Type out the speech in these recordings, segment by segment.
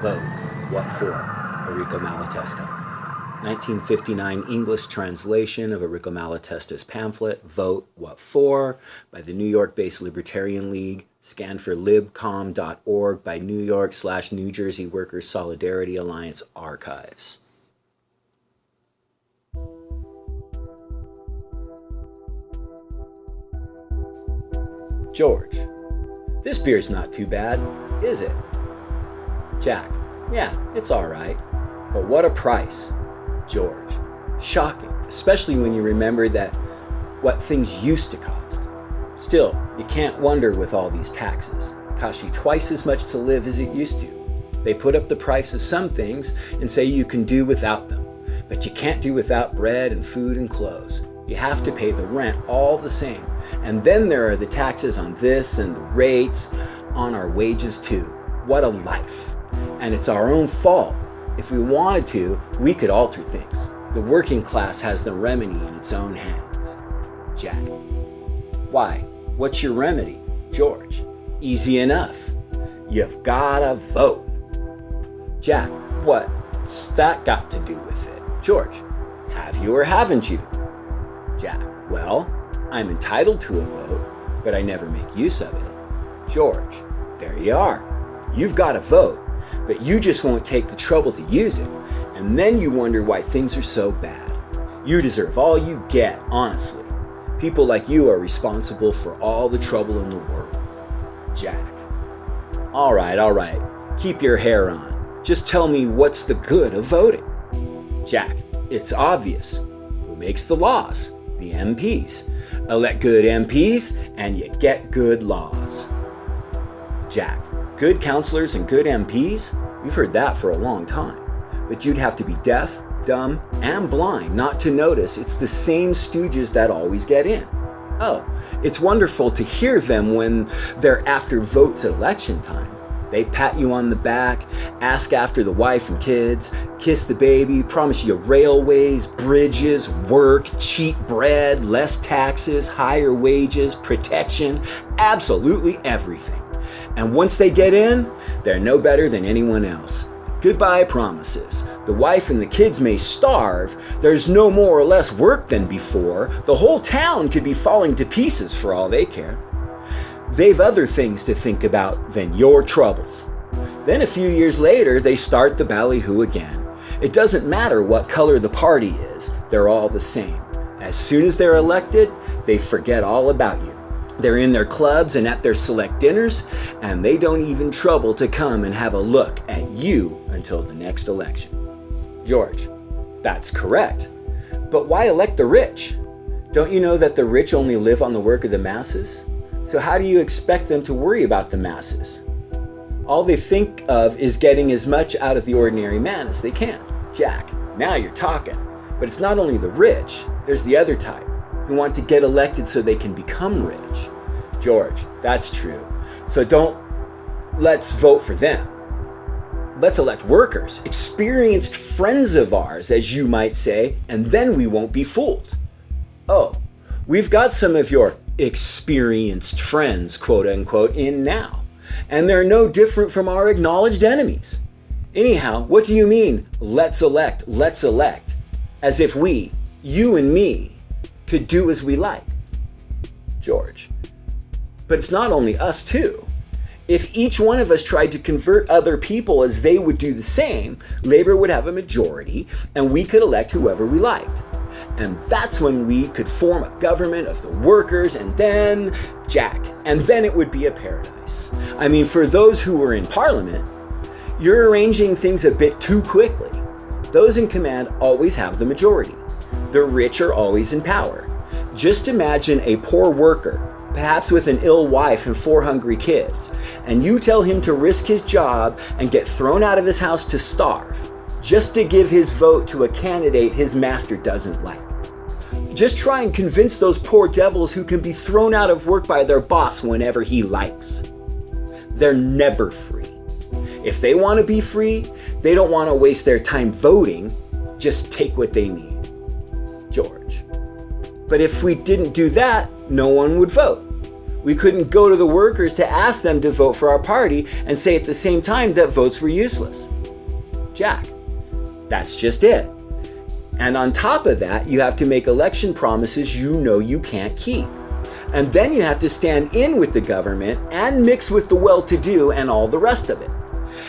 Vote. What for? Errico Malatesta. 1959 English translation of Errico Malatesta's pamphlet, Vote. What for? By the New York-based Libertarian League, scanned for libcom.org by New York/New Jersey Workers' Solidarity Alliance Archives. George, this beer's not too bad, is it? Jack, yeah, it's all right. But what a price. George, shocking, especially when you remember that what things used to cost. Still, you can't wonder with all these taxes. It costs you twice as much to live as it used to. They put up the price of some things and say you can do without them. But you can't do without bread and food and clothes. You have to pay the rent all the same. And then there are the taxes on this and the rates on our wages too. What a life. And it's our own fault. If we wanted to, we could alter things. The working class has the remedy in its own hands. Jack. Why? What's your remedy? George. Easy enough. You've gotta vote. Jack. What's that got to do with it? George. Have you or haven't you? Jack. Well, I'm entitled to a vote, but I never make use of it. George. There you are. You've got a vote, but you just won't take the trouble to use it, and then you wonder why things are so bad. You deserve all you get, honestly. People like you are responsible for all the trouble in the world. Jack. All right. Keep your hair on. Just tell me what's the good of voting. Jack. It's obvious. Who makes the laws? The MPs. Elect good MPs, and you get good laws. Jack. Good counselors and good MPs? We've heard that for a long time. But you'd have to be deaf, dumb, and blind not to notice it's the same stooges that always get in. Oh, it's wonderful to hear them when they're after votes at election time. They pat you on the back, ask after the wife and kids, kiss the baby, promise you railways, bridges, work, cheap bread, less taxes, higher wages, protection, absolutely everything. And once they get in, they're no better than anyone else. Goodbye promises. The wife and the kids may starve. There's no more or less work than before. The whole town could be falling to pieces for all they care. They've other things to think about than your troubles. Then a few years later, they start the ballyhoo again. It doesn't matter what color the party is. They're all the same. As soon as they're elected, they forget all about you. They're in their clubs and at their select dinners, and they don't even trouble to come and have a look at you until the next election. George. That's correct. But why elect the rich? Don't you know that the rich only live on the work of the masses? So how do you expect them to worry about the masses? All they think of is getting as much out of the ordinary man as they can. Jack. Now you're talking. But it's not only the rich, there's the other type, who want to get elected so they can become rich. George, that's true. So let's vote for them. Let's elect workers, experienced friends of ours, as you might say, and then we won't be fooled. Oh, we've got some of your experienced friends, quote unquote, in now, and they're no different from our acknowledged enemies. Anyhow, what do you mean, let's elect? As if we, you and me, could do as we like. George. But it's not only us too. If each one of us tried to convert other people as they would do the same, Labor would have a majority and we could elect whoever we liked. And that's when we could form a government of the workers and then, Jack, and then it would be a paradise. I mean, for those who were in Parliament, you're arranging things a bit too quickly. Those in command always have the majority. The rich are always in power. Just imagine a poor worker, perhaps with an ill wife and 4 hungry kids, and you tell him to risk his job and get thrown out of his house to starve, just to give his vote to a candidate his master doesn't like. Just try and convince those poor devils who can be thrown out of work by their boss whenever he likes. They're never free. If they want to be free, they don't want to waste their time voting, just take what they need. George. But if we didn't do that, no one would vote. We couldn't go to the workers to ask them to vote for our party and say at the same time that votes were useless. Jack, that's just it. And on top of that, you have to make election promises you know you can't keep. And then you have to stand in with the government and mix with the well-to-do and all the rest of it.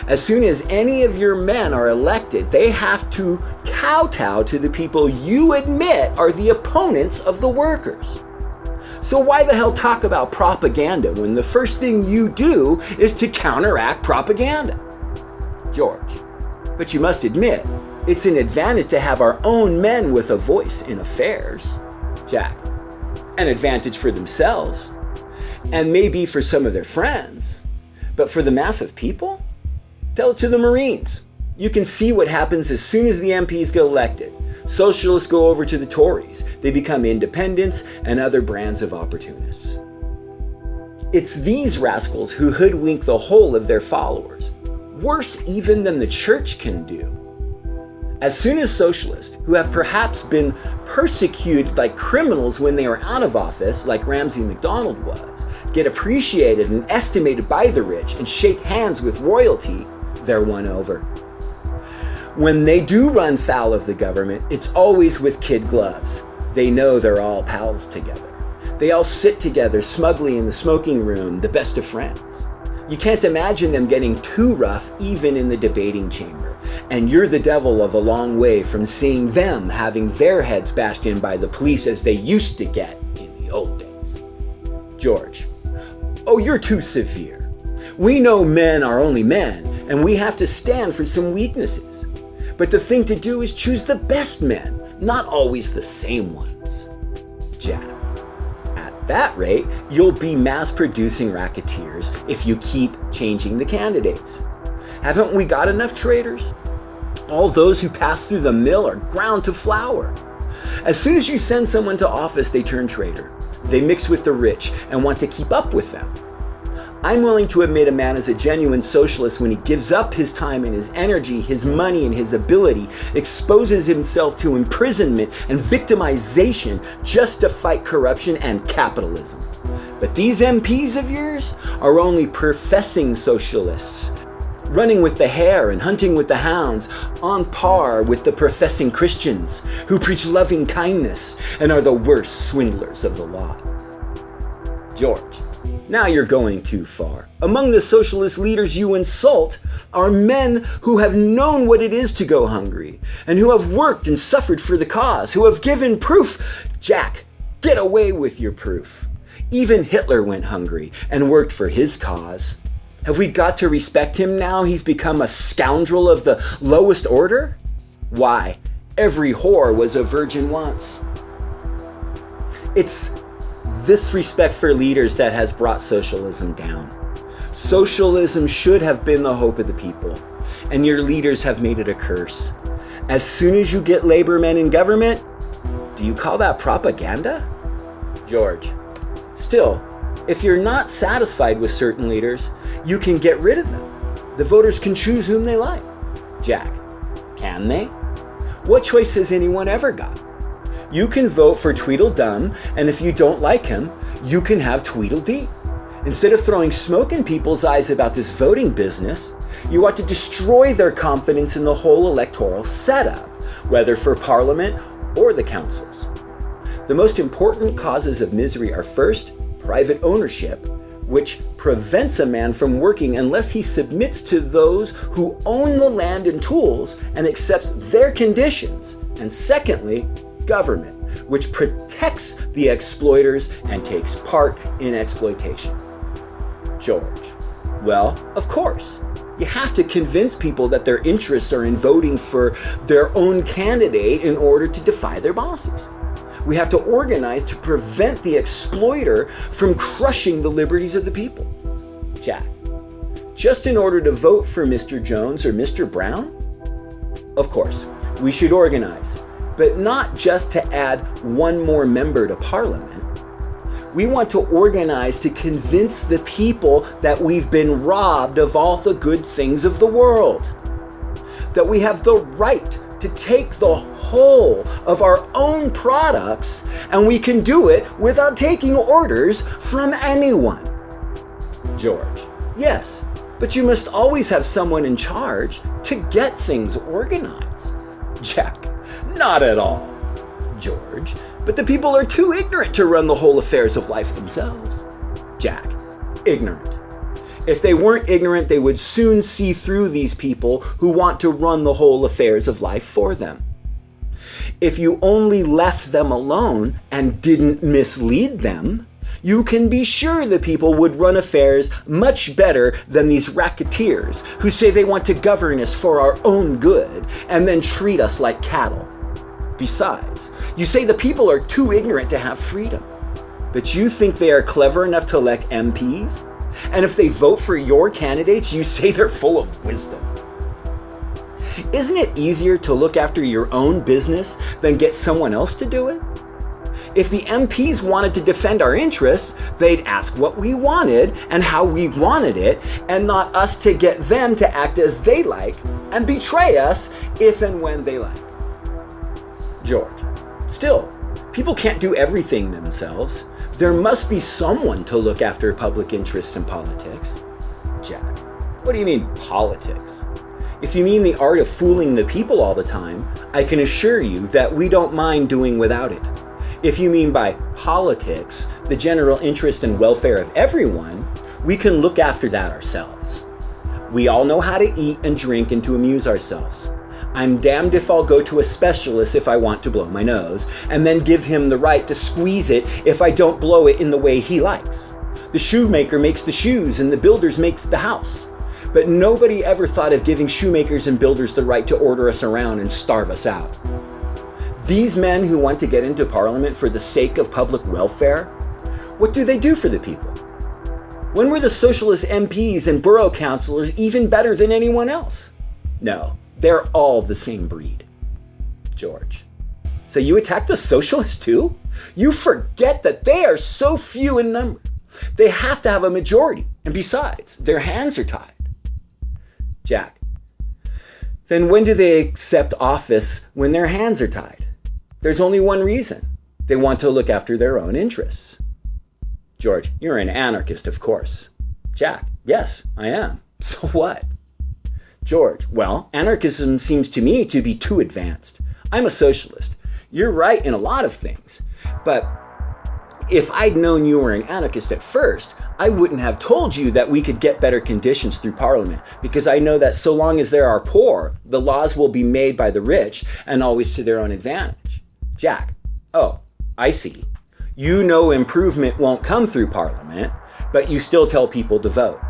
As soon as any of your men are elected, they have to kowtow to the people you admit are the opponents of the workers. So why the hell talk about propaganda when the first thing you do is to counteract propaganda? George, but you must admit, it's an advantage to have our own men with a voice in affairs. Jack, an advantage for themselves, and maybe for some of their friends, but for the mass of people? Tell it to the Marines. You can see what happens as soon as the MPs get elected. Socialists go over to the Tories. They become independents and other brands of opportunists. It's these rascals who hoodwink the whole of their followers, worse even than the church can do. As soon as socialists, who have perhaps been persecuted like criminals when they are out of office, like Ramsay MacDonald was, get appreciated and estimated by the rich and shake hands with royalty, they're won over. When they do run foul of the government, it's always with kid gloves. They know they're all pals together. They all sit together smugly in the smoking room, the best of friends. You can't imagine them getting too rough even in the debating chamber. And you're the devil of a long way from seeing them having their heads bashed in by the police as they used to get in the old days. George, oh, you're too severe. We know men are only men, and we have to stand for some weaknesses. But the thing to do is choose the best men, not always the same ones. Jack, at that rate, you'll be mass-producing racketeers if you keep changing the candidates. Haven't we got enough traitors? All those who pass through the mill are ground to flour. As soon as you send someone to office, they turn traitor. They mix with the rich and want to keep up with them. I'm willing to admit a man is a genuine socialist when he gives up his time and his energy, his money and his ability, exposes himself to imprisonment and victimization just to fight corruption and capitalism. But these MPs of yours are only professing socialists, running with the hare and hunting with the hounds, on par with the professing Christians who preach loving kindness and are the worst swindlers of the lot. George, now you're going too far. Among the socialist leaders you insult are men who have known what it is to go hungry and who have worked and suffered for the cause, who have given proof. Jack, get away with your proof. Even Hitler went hungry and worked for his cause. Have we got to respect him now he's become a scoundrel of the lowest order? Why, every whore was a virgin once. It's this respect for leaders that has brought socialism down. Socialism should have been the hope of the people, and your leaders have made it a curse. As soon as you get labor men in government, do you call that propaganda? George, still, if you're not satisfied with certain leaders, you can get rid of them. The voters can choose whom they like. Jack, can they? What choice has anyone ever got? You can vote for Tweedledum, and if you don't like him, you can have Tweedledee. Instead of throwing smoke in people's eyes about this voting business, you ought to destroy their confidence in the whole electoral setup, whether for Parliament or the councils. The most important causes of misery are first, private ownership, which prevents a man from working unless he submits to those who own the land and tools and accepts their conditions. And secondly, government, which protects the exploiters and takes part in exploitation. George, well, of course. You have to convince people that their interests are in voting for their own candidate in order to defy their bosses. We have to organize to prevent the exploiter from crushing the liberties of the people. Jack, just in order to vote for Mr. Jones or Mr. Brown? Of course, we should organize, but not just to add one more member to Parliament. We want to organize to convince the people that we've been robbed of all the good things of the world, that we have the right to take the control of our own products, and we can do it without taking orders from anyone. George: yes, but you must always have someone in charge to get things organized. Jack: not at all. George: but the people are too ignorant to run the whole affairs of life themselves. Jack: ignorant. If they weren't ignorant, they would soon see through these people who want to run the whole affairs of life for them. If you only left them alone and didn't mislead them, you can be sure the people would run affairs much better than these racketeers who say they want to govern us for our own good and then treat us like cattle. Besides, you say the people are too ignorant to have freedom, but you think they are clever enough to elect MPs? And if they vote for your candidates, you say they're full of wisdom. Isn't it easier to look after your own business than get someone else to do it? If the MPs wanted to defend our interests, they'd ask what we wanted and how we wanted it, and not us to get them to act as they like and betray us if and when they like. George: still, people can't do everything themselves. There must be someone to look after public interest in politics. Jack: what do you mean, politics? If you mean the art of fooling the people all the time, I can assure you that we don't mind doing without it. If you mean by politics the general interest and welfare of everyone, we can look after that ourselves. We all know how to eat and drink and to amuse ourselves. I'm damned if I'll go to a specialist if I want to blow my nose, and then give him the right to squeeze it if I don't blow it in the way he likes. The shoemaker makes the shoes and the builder makes the house. But nobody ever thought of giving shoemakers and builders the right to order us around and starve us out. These men who want to get into Parliament for the sake of public welfare, what do they do for the people? When were the socialist MPs and borough councillors even better than anyone else? No, they're all the same breed. George: so you attack the socialists too? You forget that they are so few in number. They have to have a majority, and besides, their hands are tied. Jack: then when do they accept office when their hands are tied? There's only one reason. They want to look after their own interests. George: you're an anarchist, of course. Jack: yes, I am. So what? George: well, anarchism seems to me to be too advanced. I'm a socialist. You're right in a lot of things. But if I'd known you were an anarchist at first, I wouldn't have told you that we could get better conditions through Parliament, because I know that so long as there are poor, the laws will be made by the rich and always to their own advantage. Jack: oh, I see. You know improvement won't come through Parliament, but you still tell people to vote.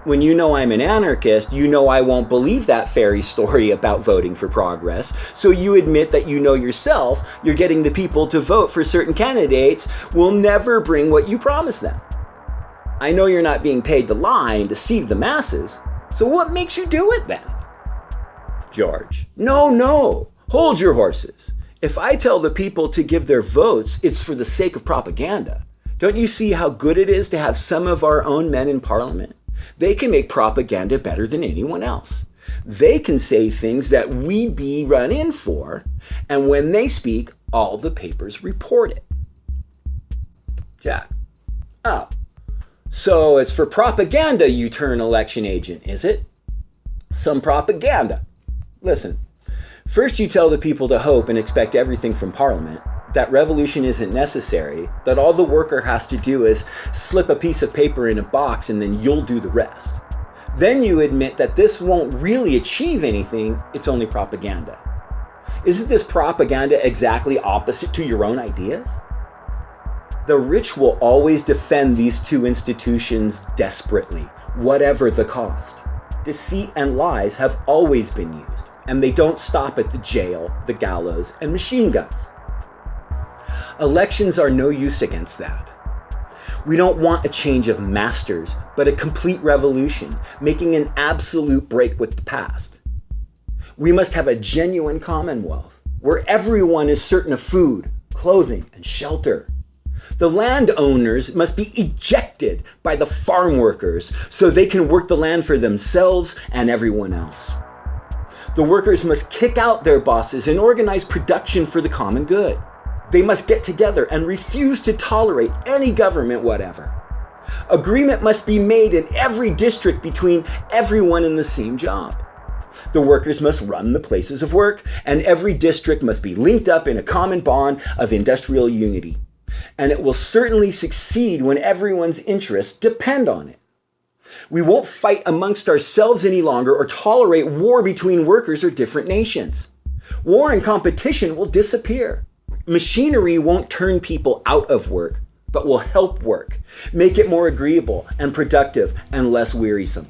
When you know I'm an anarchist, you know I won't believe that fairy story about voting for progress, so you admit that you know yourself you're getting the people to vote for certain candidates will never bring what you promise them. I know you're not being paid to lie and deceive the masses, so what makes you do it then? George: no, hold your horses. If I tell the people to give their votes, it's for the sake of propaganda. Don't you see how good it is to have some of our own men in Parliament? They can make propaganda better than anyone else. They can say things that we be run in for, and when they speak, all the papers report it. Jack: oh, so it's for propaganda you turn election agent, is it? Some propaganda. Listen, first you tell the people to hope and expect everything from Parliament, that revolution isn't necessary, that all the worker has to do is slip a piece of paper in a box and then you'll do the rest. Then you admit that this won't really achieve anything, it's only propaganda. Isn't this propaganda exactly opposite to your own ideas? The rich will always defend these two institutions desperately, whatever the cost. Deceit and lies have always been used, and they don't stop at the jail, the gallows, and machine guns. Elections are no use against that. We don't want a change of masters, but a complete revolution, making an absolute break with the past. We must have a genuine commonwealth, where everyone is certain of food, clothing, and shelter. The landowners must be ejected by the farm workers so they can work the land for themselves and everyone else. The workers must kick out their bosses and organize production for the common good. They must get together and refuse to tolerate any government whatever. Agreement must be made in every district between everyone in the same job. The workers must run the places of work, and every district must be linked up in a common bond of industrial unity. And it will certainly succeed when everyone's interests depend on it. We won't fight amongst ourselves any longer or tolerate war between workers or different nations. War and competition will disappear. Machinery won't turn people out of work, but will help work, make it more agreeable and productive and less wearisome.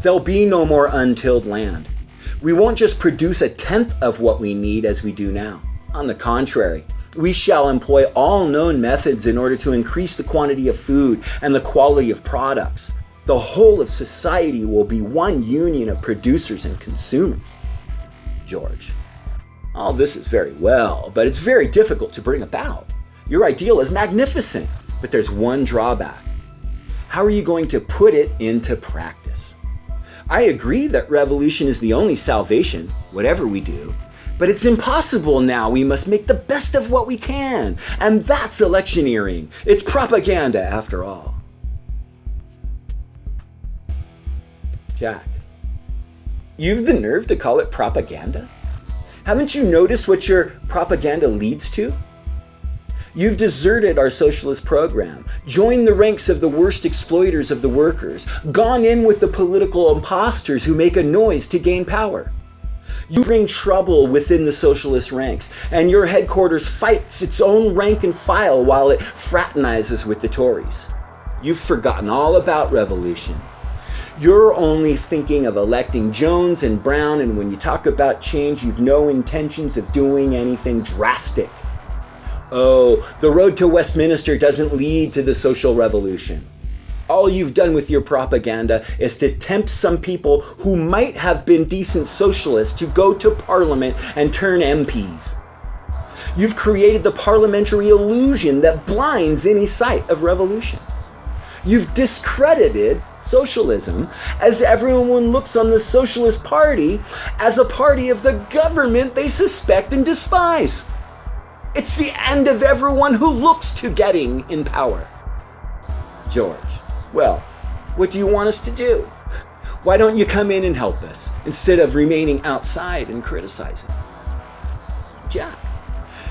There'll be no more untilled land. We won't just produce a tenth of what we need as we do now. On the contrary, we shall employ all known methods in order to increase the quantity of food and the quality of products. The whole of society will be one union of producers and consumers. George, all this is very well, but it's very difficult to bring about. Your ideal is magnificent, but there's one drawback. How are you going to put it into practice? I agree that revolution is the only salvation, whatever we do, but it's impossible now. We must make the best of what we can, and that's electioneering. It's propaganda after all. Jack, you've the nerve to call it propaganda? Haven't you noticed what your propaganda leads to? You've deserted our socialist program, joined the ranks of the worst exploiters of the workers, gone in with the political imposters who make a noise to gain power. You bring trouble within the socialist ranks, and your headquarters fights its own rank and file while it fraternizes with the Tories. You've forgotten all about revolution. You're only thinking of electing Jones and Brown, and when you talk about change, you've no intentions of doing anything drastic. Oh, the road to Westminster doesn't lead to the social revolution. All you've done with your propaganda is to tempt some people who might have been decent socialists to go to Parliament and turn MPs. You've created the parliamentary illusion that blinds any sight of revolution. You've discredited socialism as everyone looks on the Socialist Party as a party of the government they suspect and despise. It's the end of everyone who looks to getting in power. George, well, what do you want us to do? Why don't you come in and help us instead of remaining outside and criticizing? Jack,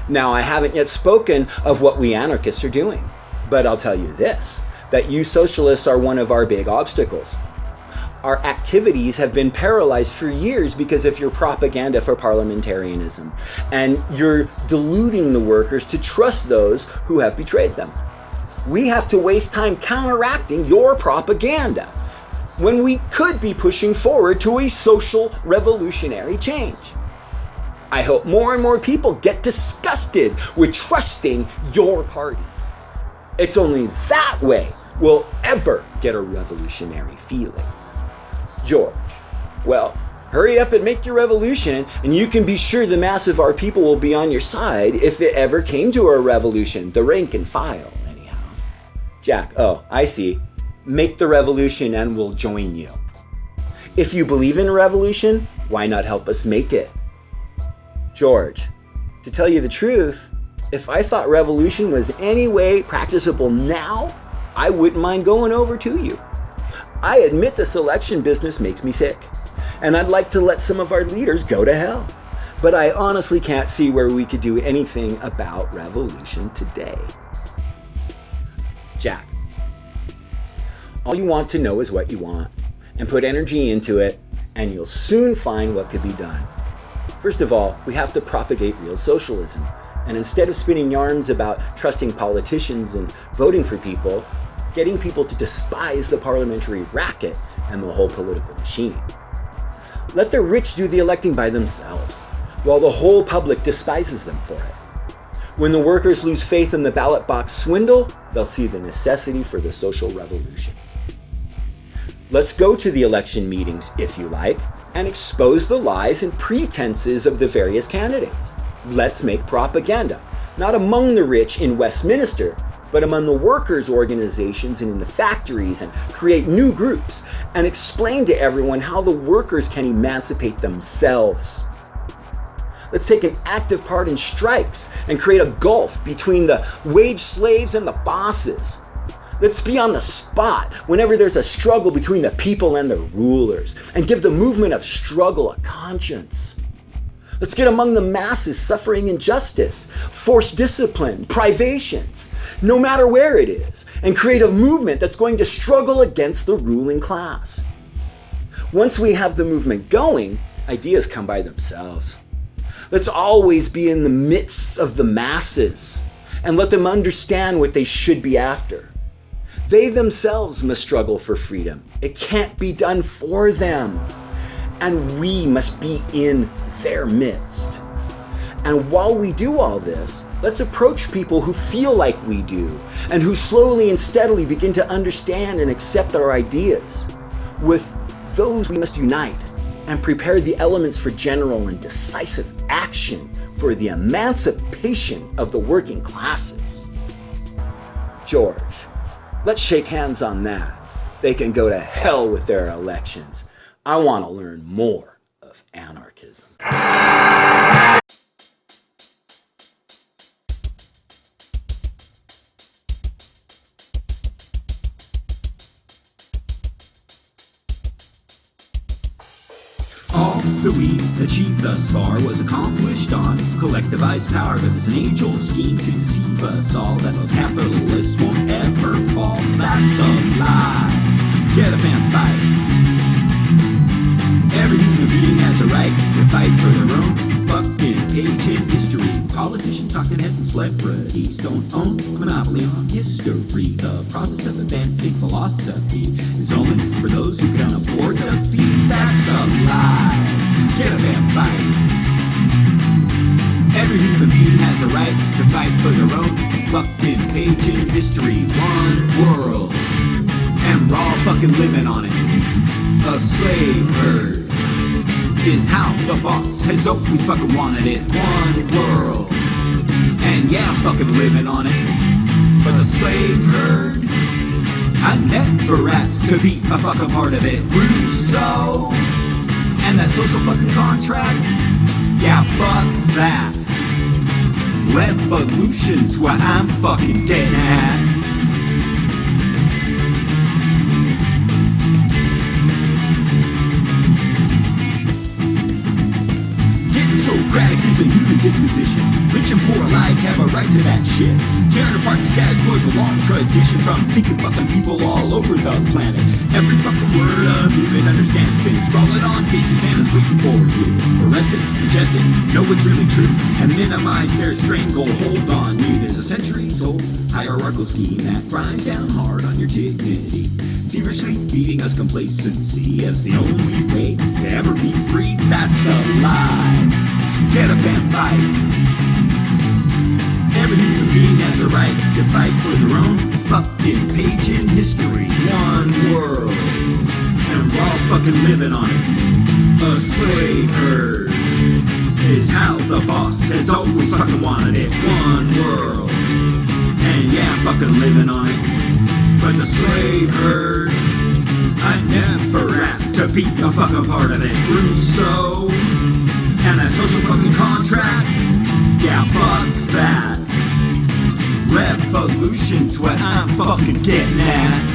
now I haven't yet spoken of what we anarchists are doing, but I'll tell you this, that you socialists are one of our big obstacles. Our activities have been paralyzed for years because of your propaganda for parliamentarianism, and you're deluding the workers to trust those who have betrayed them. We have to waste time counteracting your propaganda when we could be pushing forward to a social revolutionary change. I hope more and more people get disgusted with trusting your party. It's only that way we'll ever get a revolutionary feeling. George, well, hurry up and make your revolution, and you can be sure the mass of our people will be on your side if it ever came to a revolution, the rank and file, anyhow. Jack, oh, I see. Make the revolution and we'll join you. If you believe in a revolution, why not help us make it? George, to tell you the truth, if I thought revolution was any way practicable now, I wouldn't mind going over to you. I admit this election business makes me sick, and I'd like to let some of our leaders go to hell. But I honestly can't see where we could do anything about revolution today. Jack, all you want to know is what you want, and put energy into it, and you'll soon find what could be done. First of all, we have to propagate real socialism, and instead of spinning yarns about trusting politicians and voting for people, getting people to despise the parliamentary racket and the whole political machine. Let the rich do the electing by themselves, while the whole public despises them for it. When the workers lose faith in the ballot box swindle, they'll see the necessity for the social revolution. Let's go to the election meetings, if you like, and expose the lies and pretenses of the various candidates. Let's make propaganda, not among the rich in Westminster, but among the workers' organizations and in the factories, and create new groups and explain to everyone how the workers can emancipate themselves. Let's take an active part in strikes and create a gulf between the wage slaves and the bosses. Let's be on the spot whenever there's a struggle between the people and the rulers, and give the movement of struggle a conscience. Let's get among the masses suffering injustice, forced discipline, privations, no matter where it is, and create a movement that's going to struggle against the ruling class. Once we have the movement going, ideas come by themselves. Let's always be in the midst of the masses and let them understand what they should be after. They themselves must struggle for freedom. It can't be done for them. And we must be in their midst. And while we do all this, let's approach people who feel like we do and who slowly and steadily begin to understand and accept our ideas. With those we must unite and prepare the elements for general and decisive action for the emancipation of the working classes. George, let's shake hands on that. They can go to hell with their elections. I want to learn more of anarchism. All that we've achieved thus far was accomplished on collectivized power, but there's an age-old scheme to deceive us all that those capitalists won't ever fall. That's a lie. Get up and fight. Every human being has a right to fight for their own fucking page in history. Politicians, talking heads, and celebrities don't own a monopoly on history. The process of advancing philosophy is only for those who can afford defeat. That's a lie. Get up and fight. Every human being has a right to fight for their own fucking page in history. One world, and we're all fucking living on it. A slave herd is how the boss has always fucking wanted it. One world, and yeah, I'm fucking living on it. But the slave herd, I never asked to be a fucking part of it. Rousseau, and that social fucking contract, yeah, fuck that. Revolution's what I'm fucking getting at. Socratic is a human disposition. Rich and poor alike have a right to that shit. Tearing apart the status quo is a long tradition from thinking fucking people all over the planet. Every fucking word a human understands been scrawled on pages and is waiting for you. Arrested, ingested, know what's really true, and minimize their stranglehold on you. There's a centuries-old hierarchical scheme that grinds down hard on your dignity, feverishly feeding us complacency as the only way to ever be free. That's a lie. Get up and fight. Every human being has a right to fight for their own fucking page in history. One world, and we're all fucking living on it. A slave herd is how the boss has always fucking wanted it. One world, and yeah, I'm fucking living on it. But the slave herd, I never asked to be a fucking part of it. Rousseau, and that social fucking contract, yeah, fuck that. Revolution's what I'm fucking getting at.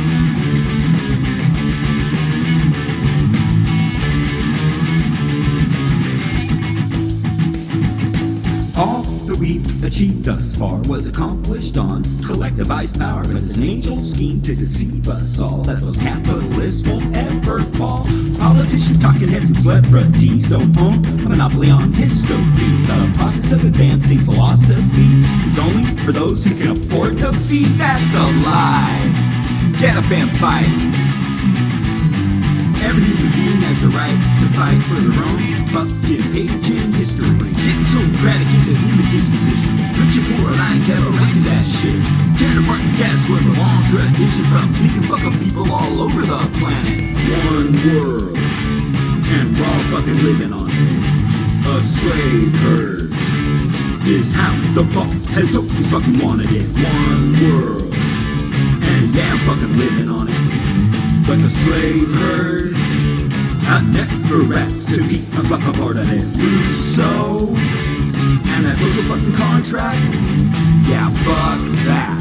All that we've achieved thus far was accomplished on collectivized power, but it's an age-old scheme to deceive us all that those capitalists won't ever fall. Politicians, talking heads, and celebrities don't own a monopoly on history. The process of advancing philosophy is only for those who can afford defeat. That's a lie. Get up and fight. Every human being has a right to fight for their own fucking page in history. Getting Socratic is a human disposition. Rich and poor alike have a right to that shit. Tearing apart the status quo is a long tradition from thinking fucking people all over the planet. One world, and we're all fucking living on it. A slave herd is how the boss has always fucking wanted it. One world, fucking living on it. But the slave herd, I never asked to be a fucking part of it. So, and that social fucking contract, yeah, fuck that.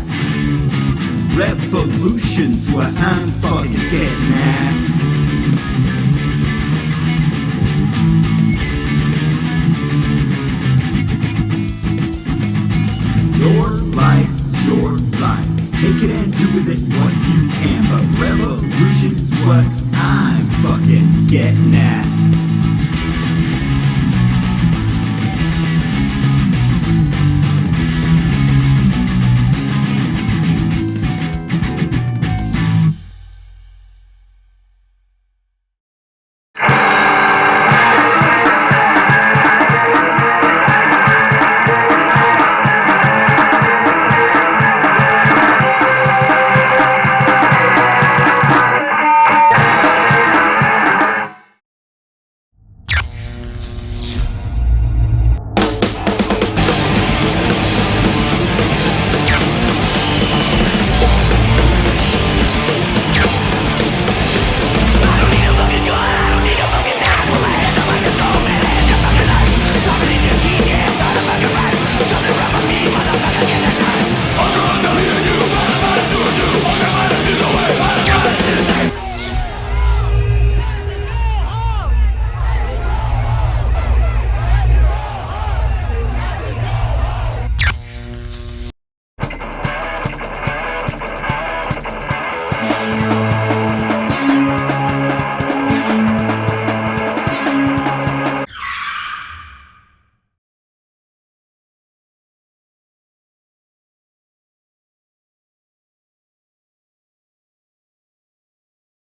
Revolution's what I'm fucking getting at. Your life's your life. Take it and do with it what you can. But revolution's what I'm fucking getting at.